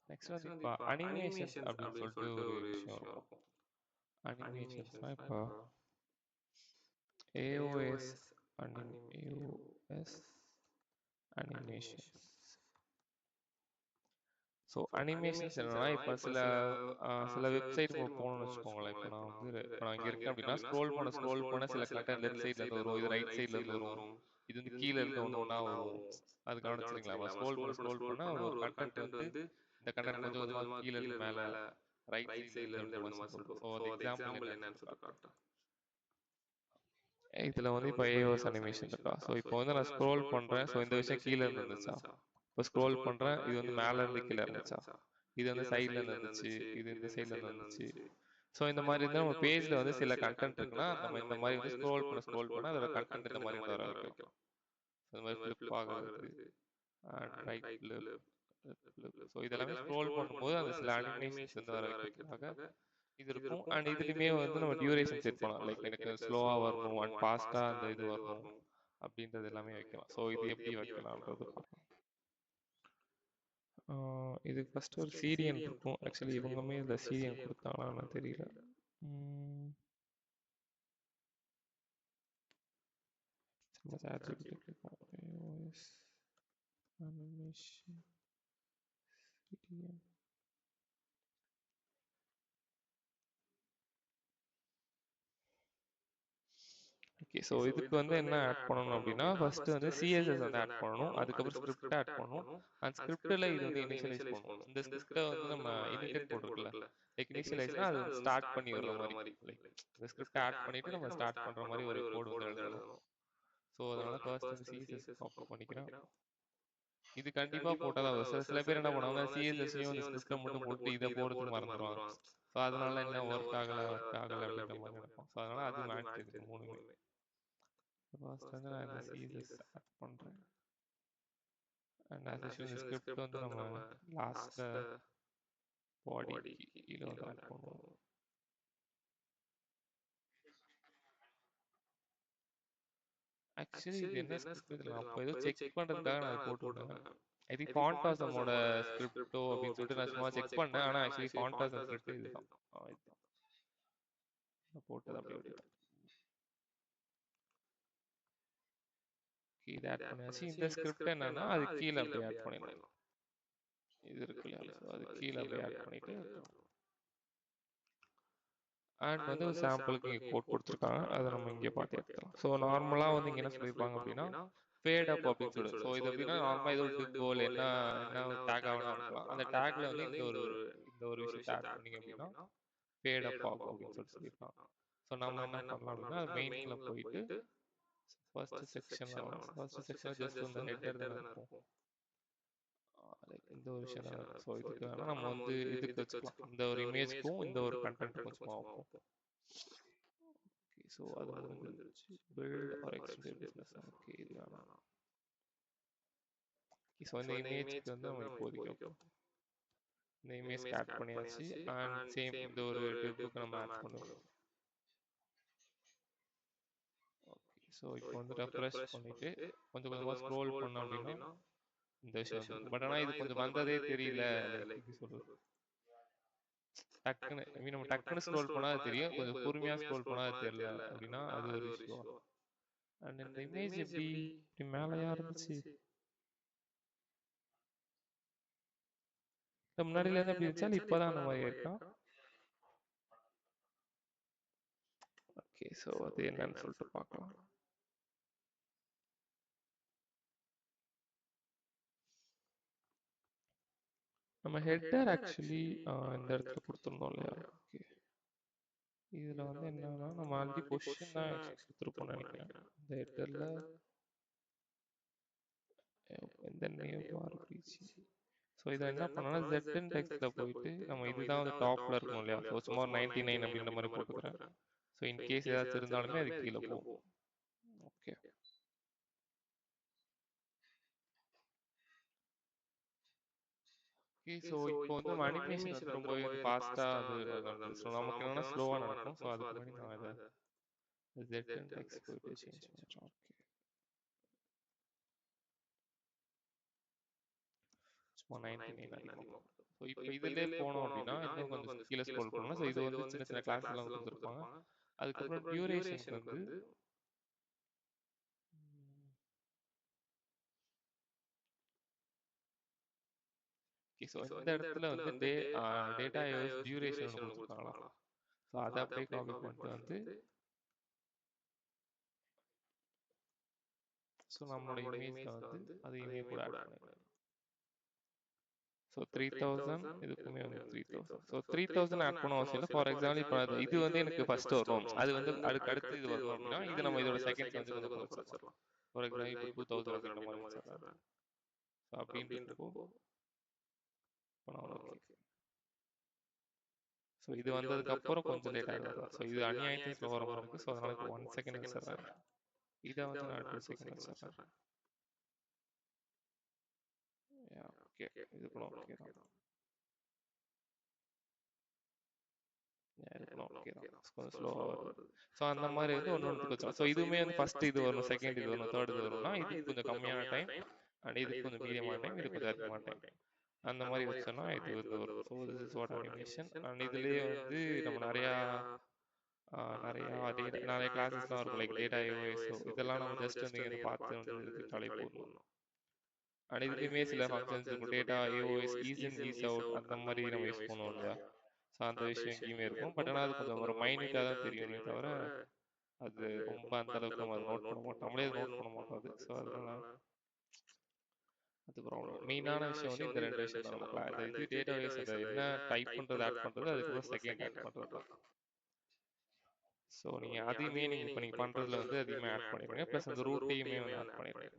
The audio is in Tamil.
நெக்ஸ்ட் வந்து இப்போ அனிமேஷன்ஸ் அப்படின்னு சொல்லிட்டு ஒரு விஷயம் இருக்கும். அனிமேஷன்ஸ்னால் இப்போ AOS AOS animations. So animations என்னன்னா இப்போ சில வெப்சைட் போகணும்னு வச்சுக்கோங்களேன். இப்போ நான் இங்கே இருக்கேன் அப்படின்னா ஸ்க்ரோல் பண்ண சில கண்டென்ட் லெஃப்ட் சைட்லேருந்து வரும், இது ரைட் சைட்லேருந்து வரும், இது வந்து கீழே இருந்து ஒன்று ஒன்றா வரும். அது கவனிச்சிங்களா? ஸ்க்ரோல் பண்ண ஒரு கண்டென்ட் வந்து இந்த கண்டென்ட் கொஞ்சம் கொஞ்சமாக கீழே இருந்து மேலே ரைட் சைட்ல இருந்து அப்படின்ற மாதிரி சொல்லுவோம். ஸோ அந்த எக்ஸாம்பிள் என்னன்னு சொல்லிட்டு காட்டுறேன். இதில் வந்து இப்போ ஏஓஎஸ் அனிமேஷன் இருக்கா. ஸோ இப்போ வந்து நான் ஸ்க்ரோல் பண்ணுறேன். ஸோ இந்த விஷயம் கீழே இருந்து இருந்துச்சா, இப்போ ஸ்க்ரோல் பண்ணுறேன், இது வந்து மேலே இருந்து கீழே இருந்துச்சா, இது வந்து சைட்ல இருந்து இருந்துச்சு, இது இந்த சைட்ல இருந்து இருந்துச்சு. ஸோ இந்த மாதிரி இருந்தால் நம்ம பேஜ்ல வந்து சில கண்டென்ட் இருக்குன்னா நம்ம இந்த மாதிரி வந்து ஸ்க்ரோல் பண்ண அதோட கண்டென்ட் இந்த மாதிரி வந்து வர வைக்கலாம். இந்த மாதிரி ஃபிளிப் ஆகுறது, ரைட் ஃபிளிப். ஸோ இதெல்லாமே ஸ்க்ரோல் பண்ணும்போது அந்த சில அனிமேஷன்ஸ் வந்து வர வைக்கிறதுக்காக இது இருக்கும். அண்ட் இதுலையுமே வந்து நம்ம டியூரேஷன் செட் பண்ணலாம். லைக் எனக்கு ஸ்லோவாக வரணும் அண்ட் ஃபாஸ்ட்டாக அந்த இது வரணும் அப்படின்றது எல்லாமே வைக்கலாம். ஸோ இது எப்படி வைக்கலான்றது பார்க்கலாம். இதுக்கு ஃபர்ஸ்ட் ஒரு சீரியன் இருக்கும். ஆக்சுவலி இவங்கமே இதில் சீரியன் கொடுத்தாங்களான்னு தெரியல. ஓகே, ஸோ இதுக்கு வந்து என்ன ஆட் பண்ணணும் அப்படின்னா ஃபர்ஸ்ட் வந்து சிஎஸ்எஸ் வந்து ஆட் பண்ணணும். அதுக்கப்புறம் ஸ்கிரிப்ட் ஆட் பண்ணணும். அந்த ஸ்கிரிப்டில் இது வந்து இனிஷியலைஸ் பண்ணணும். இந்த ஸ்கிரிப்டை வந்து நம்ம இனிடெட் போட்டிருக்கல, லைக் இனிஷியலைஸ்னா அது வந்து ஸ்டார்ட் பண்ணி வர்ற மாதிரி, லைக் இந்த ஸ்கிரிப்டை ஆட் பண்ணிட்டு நம்ம ஸ்டார்ட் பண்ணுற மாதிரி ஒரு கோடு வந்து எழுதணும். ஸோ அதனால ஃபர்ஸ்ட் வந்து சிஎஸ்எஸ் காப்பி பண்ணிக்கிறேன். இது கண்டிப்பாக போட்டால் தான் சில பேர் என்ன பண்ணுவாங்க, சிஎஸ்எஸ்ஸையும் இந்த ஸ்கிரிப்டை மட்டும் போட்டு இதை போகிறதுக்கு மறந்துடுவாங்க. ஸோ அதனால என்ன ஒர்க் ஆகலை அப்படின்ற மாதிரி நினைப்போம். ஸோ அதனால அது மேட்ச் இதுக்கு மூணுமே. ஃபர்ஸ்ட் வந்து நான் இந்த சிஎஸ்எஸ் ஆட் பண்ணுறேன். அண்ட் ஆஸ் யூஷுவல் இந்த ஸ்கிரிப்ட் வந்து நம்ம லாஸ்ட்டில் பாடிக்கு கீழே வந்து ஆட் பண்ணுவோம். ஆக்சுவலி இது என்ன ஸ்கிரிப்ட் இதில் நான் அப்போ ஏதோ செக் பண்ணுறதுக்காக நான் போட்டிருந்தேன். ஐ திங்க் ஃபாண்டாசமோட ஸ்கிரிப்டோ அப்படின்னு சொல்லிட்டு நான் சும்மா செக் பண்ணேன். ஆனால் ஆக்சுவலி ஃபாண்டாசம் ஸ்கிரிப்ட் இதுதான். போட்டது அப்படி விட்டுட்டேன். இதை ஆட் பண்ணியாச்சு. இந்த ஸ்கிரிப்ட் என்னன்னா அது கீழே அப்படியே ஆட் பண்ணிடலாம். இது இருக்கு இல்லையா, ஸோ அது கீழே அப்படியே ஆட் பண்ணிட்டு அண்ட் வந்து சாம்பிளுக்கு இங்கே கோட் கொடுத்துருக்காங்க, அதை நம்ம இங்கே பார்த்து எடுத்துக்கலாம். ஸோ நார்மலாக வந்து இங்கே என்ன சொல்லியிருப்பாங்க அப்படின்னா ஃபேட் அப் அப்படின்னு சொல்லுது. ஸோ இது எப்படின்னா நார்மலாக இது ஒரு டிக் கோல் என்ன டேக் ஆகணும் இருக்கலாம். அந்த டேக்ல வந்து இந்த ஒரு விஷயத்தை ஆட் பண்ணிங்க அப்படின்னா ஃபேட் அப் ஆகும் அப்படின்னு சொல்லியிருக்காங்க. ஸோ நம்ம என்ன பண்ணலாம் அப்படின்னா அது மெயின்ல போயிட்டு ஃபர்ஸ்ட் செக்ஷனில் ஜஸ்ட் இந்த ஹெட்டர் தானே இருக்கும், இந்த ஒரு விஷயம் தான் இருக்கும். ஸோ இதுக்கு வேணால் நம்ம வந்து இதுக்கு வச்சுக்கலாம், இந்த ஒரு இமேஜ்க்கும் இந்த ஒரு கண்டென்ட்டுக்கும் சும்மா வைப்போம். ஓகே, ஸோ அது முடிஞ்சிருச்சு. Build or extend business. Okay, இது வேணாம். ஸோ இந்த இமேஜ்க்கு வந்து நம்ம இப்போதைக்கு இந்த இமேஜ் ஆட் பண்ணியாச்சு. அண்ட் சேம் இந்த ஒரு டிப்புக்கு நம்ம ஆட் பண்ணுவோம். ஓகே, ஸோ இப்போ வந்து ரெஃப்ரெஷ் பண்ணிட்டு கொஞ்சம் கொஞ்சமாக ஸ்க்ரோல் பண்ணோம் அப்படின்னா இந்த விஷயம் வந்துருக்கு. பட் ஆனால் இது கொஞ்சம் வந்ததே தெரியல, லைக் எப்படி சொல்றது, டக்குன்னு ஐ மீன் நம்ம டக்குன்னு ஸ்க்ரோல் பண்ணால் அது தெரியும், கொஞ்சம் பொறுமையாக ஸ்க்ரோல் பண்ணால் அது தெரியல அப்படின்னா அது ஒரு இஷ்யூ. அண்ட் இந்த இமேஜ் எப்படி இப்படி மேலேயா இருந்துச்சு, முன்னாடியில இருந்து அப்படி இருந்துச்சா இப்போதான் அந்த மாதிரி இருக்கா? ஓகே, ஸோ அது என்னன்னு சொல்லிட்டு பார்க்கலாம். நம்ம ஹெட்டர் ஆக்சுவலி இந்த இடத்துல கொடுத்துருந்தோம் இல்லையா? ஓகே, இதில் வந்து என்னன்னா நம்ம ஆல்ரெடி பொசிஷன் தான் கொடுத்துருப்போம்னு நினைக்கிறேன். இந்த ஹெட்டரில் இந்த நேம் ஆர்பிஜி. ஸோ இதை என்ன பண்ணோம்னா ஜெட்டன் டெக்ஸ்ட்டில் போயிட்டு நம்ம இதுதான் வந்து டாப்பில் இருக்கணும் இல்லையா? ஸோ சும்மா 99 அப்படின்ற மாதிரி போட்டுக்கிறேன். ஸோ இன்கேஸ் ஏதாச்சும் இருந்தாலுமே அது கீழே போகும். ஓகே, ஸோ இப்போ வந்து நம்ம அனிமேஷன் வந்து ரொம்பவே ஃபாஸ்ட்டாக அது நடந்தது. ஸோ நமக்கு என்னன்னா ஸ்லோவாக நடக்கும். ஸோ அதுக்கு முன்னாடி நான் இதை ஜெட்டன் டெக்ஸ்ட் போயிட்டு சேஞ்ச் பண்ணுறேன். ஓகே, சும்மா 99 அதிகமாக. ஸோ இப்போ இதிலே போனோம் அப்படின்னா இன்னும் கொஞ்சம் கீழே ஸ்க்ரோல் பண்ணலாம். ஸோ இது வந்து சின்ன சின்ன கிளாஸ் எல்லாம் கொடுத்துருப்பாங்க. அதுக்கப்புறம் டியூரேஷனுக்கு வந்து ஸோ இந்த இடத்துல வந்து டேட்டா ஐஓஎஸ் டியூரேஷன் ஒன்று கொடுத்துருக்காங்களா. ஸோ அதை அப்படியே காப்பி பண்ணிட்டு வந்து ஸோ நம்மளோட இமேஜில் வந்து அதையுமே கூட ஆட் பண்ணிடலாம். ஸோ 3000 இதுக்குமே வந்து 3000. ஸோ 3000 ஆட் பண்ண அவசியம் இல்லை. ஃபார் எக்ஸாம்பிள் இப்போ இது வந்து எனக்கு ஃபர்ஸ்ட் வரணும், அது வந்து அடுத்து இது வரணும் அப்படின்னா இது நம்ம இதோட செகண்ட்ஸ் வந்து கொஞ்சம் குறைச்சிடலாம். ஃபார் எக்ஸாம்பிள் இப்போ 2000 அப்படின்ற மாதிரி வச்சிடறேன். ஸோ அப்படின்றப்போ இப்போ நான் ஓகே. ஸோ இது வந்ததுக்கப்புறம் கொஞ்சம் லேட் ஆகுது. ஸோ இது அநியாயத்துக்கு ஸ்லோ வர மாதிரி இருக்குது. ஸோ அதனால இப்போ 1 செகண்ட் வச்சிடறேன். இதை வந்து நான் 2 செகண்ட் வச்சிடறேன். ஓகே, இது கூட ஓகே தான். ஓகே தான், கொஞ்சம் ஸ்லோவாக வருது. ஸோ அந்த மாதிரி வந்து ஒன்று வச்சோம். ஸோ இதுவுமே வந்து ஃபர்ஸ்ட் இது வரணும், செகண்ட் இது வரணும், தேர்ட் இது வரணும்னா இதுக்கு கொஞ்சம் கம்மியான டைம் அண்ட் இதுக்கு கொஞ்சம் மீடியமான டைம், இது கொஞ்சம் அதிகமான டைம், அந்த மாதிரி வச்சோம்னா இது வந்து வரும். So this is what animation. And இதுலேயே வந்து நம்ம நிறையா கிளாஸஸ்லாம் இருக்கும், லைக் டேட்டா ஐஓஎஸ். இதெல்லாம் நம்ம ஜஸ்ட் வந்து இங்கே பார்த்து வந்து விட்டாலே போதும். அண்ட் இதுலேயுமே சில ஃபங்க்ஷன்ஸ் இருக்கும், data IOS is in is out அந்த மாதிரி நம்ம யூஸ் பண்ணுவோம் இல்லையா. ஸோ அந்த விஷயம் எங்கேயுமே இருக்கும். பட் ஆனால் அது கொஞ்சம் ஒரு மைன்யூட்டாக தான் தெரியுமே தவிர அது ரொம்ப அந்த அளவுக்கு நம்ம அதை நோட் பண்ண மாட்டோம், நம்மளே அதை நோட் பண்ண மாட்டோம் அது. ஸோ அதனால அது ப்ராப்ளம். மெயினான விஷயம் வந்து இந்த 2 விஷயம் தான். நமக்கு அந்த இது டேட்டா பேஸ் அந்த என்ன டைப் பண்ணுறது ஆட் பண்ணுறது, அதுக்கப்புறம் செகண்ட் ஆட் பண்ணுறது தான். ஸோ நீங்கள் அதையுமே நீங்கள் இப்போ நீங்கள் பண்ணுறதுல வந்து அதிகமாக ஆட் பண்ணிடுங்க. ப்ளஸ் அந்த ரூட்டையுமே வந்து ஆட் பண்ணிடுங்க.